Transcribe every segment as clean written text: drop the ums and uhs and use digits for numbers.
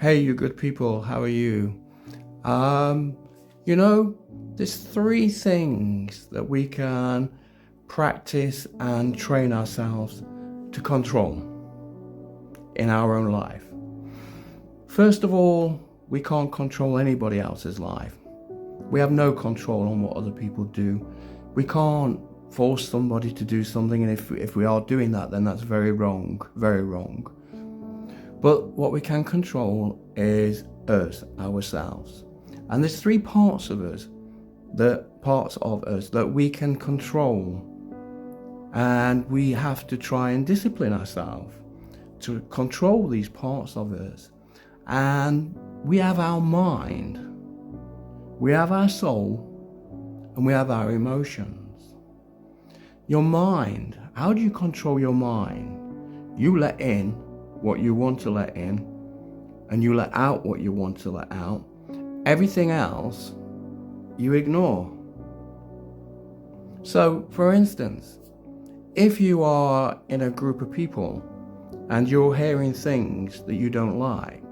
Hey, you good people, how are you? Um, you know, there's three things that we can practice and train ourselves to control in our own life. First of all, we can't control anybody else's life. We have no control on what other people do. We can't force somebody to do something, and if we are doing that, then that's very wrong, very wrong. But what we can control is us, ourselves. And there's three parts of us that we can control. And we have to try and discipline ourselves to control these parts of us. And we have our mind, we have our soul, and we have our emotions. Your mind, how do you control your mind? You let in what you want to let in, and you let out what you want to let out. Everything else you ignore. So, for instance, if you are in a group of people and you're hearing things that you don't like,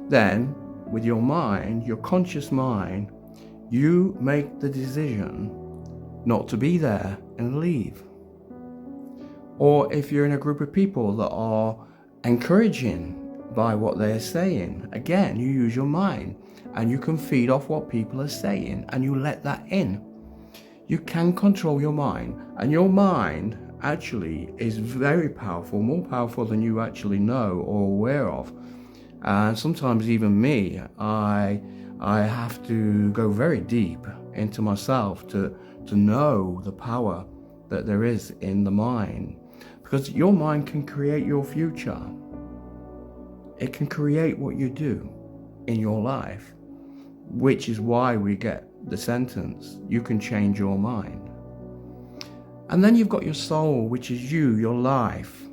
then with your mind, your conscious mind, you make the decision not to be there and leave. Or if you're in a group of people that are encouraging by what they're saying, again, you use your mind and you can feed off what people are saying and you let that in. You can control your mind, and your mind actually is very powerful, more powerful than you actually know or aware of. And sometimes even me, I have to go very deep into myself to know the power that there is in the mind. Because your mind can create your future. It can create what you do in your life, which is why we get the sentence, you can change your mind. And then you've got your soul, which is you, your life.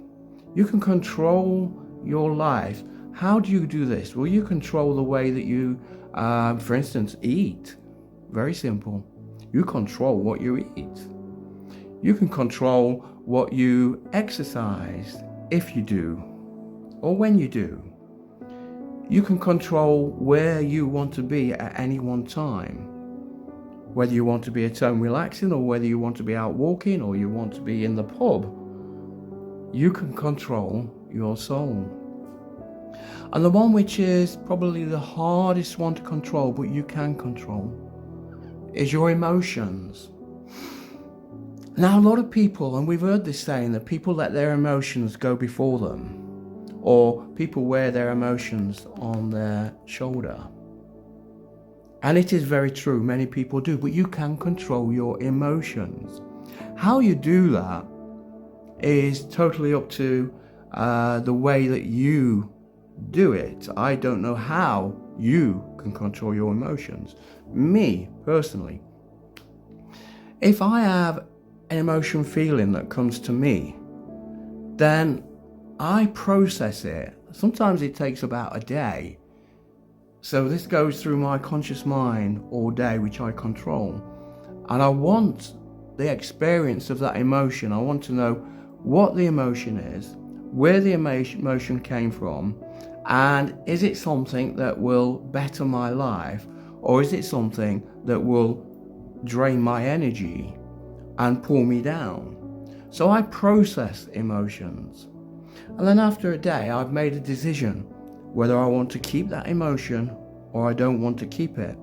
You can control your life. How do you do this? Well, you control the way that you, for instance, eat. Very simple. You control what you eat. You can control what you exercise, if you do, or when you do. You can control where you want to be at any one time. Whether you want to be at home relaxing, or whether you want to be out walking, or you want to be in the pub. You can control your soul. And the one which is probably the hardest one to control, but you can control, is your emotions. Now, a lot of people, and we've heard this saying, that people let their emotions go before them, or people wear their emotions on their shoulder. And it is very true, many people do, but you can control your emotions. How you do that is totally up to the way that you do it. I don't know how you can control your emotions. Me, personally, if I have an emotion feeling that comes to me, then I process it. Sometimes it takes about a day. So this goes through my conscious mind all day, which I control. And I want the experience of that emotion. I want to know what the emotion is, where the emotion came from, and is it something that will better my life, or is it something that will drain my energy and pull me down? So I process emotions. And then after a day, I've made a decision whether I want to keep that emotion or I don't want to keep it.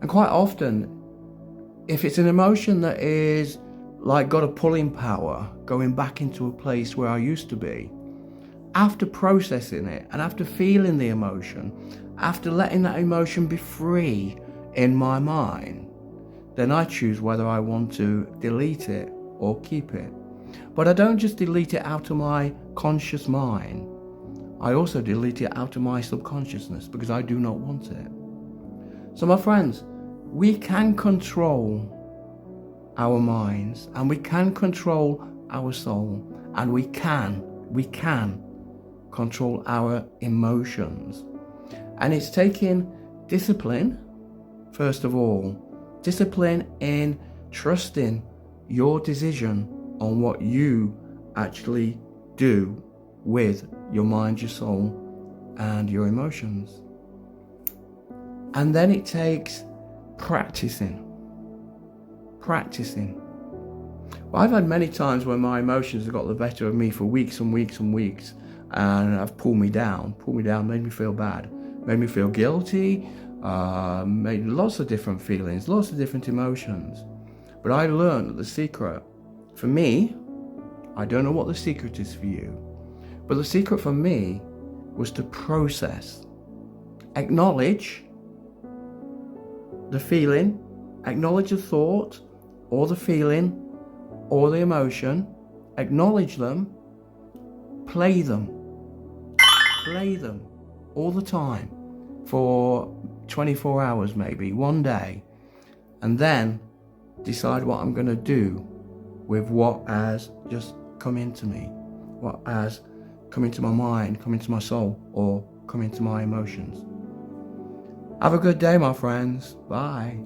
And quite often, if it's an emotion that is like got a pulling power, going back into a place where I used to be, after processing it and after feeling the emotion, after letting that emotion be free in my mind, then I choose whether I want to delete it or keep it. But I don't just delete it out of my conscious mind. I also delete it out of my subconsciousness because I do not want it. So my friends, we can control our minds, and we can control our soul, and we can control our emotions. And it's taking discipline, first of all, discipline in trusting your decision on what you actually do with your mind, your soul, and your emotions. And then it takes practicing. Well, I've had many times when my emotions have got the better of me for weeks and weeks and weeks, and have pulled me down, made me feel bad, made me feel guilty, made lots of different feelings, lots of different emotions. But I learned that the secret, for me, I don't know what the secret is for you, but the secret for me was to process, acknowledge the feeling, acknowledge the thought, or the feeling, or the emotion, acknowledge them, play them all the time for 24 hours maybe, one day, and then decide what I'm going to do with what has just come into me, what has come into my mind, come into my soul, or come into my emotions. Have a good day, my friends. Bye.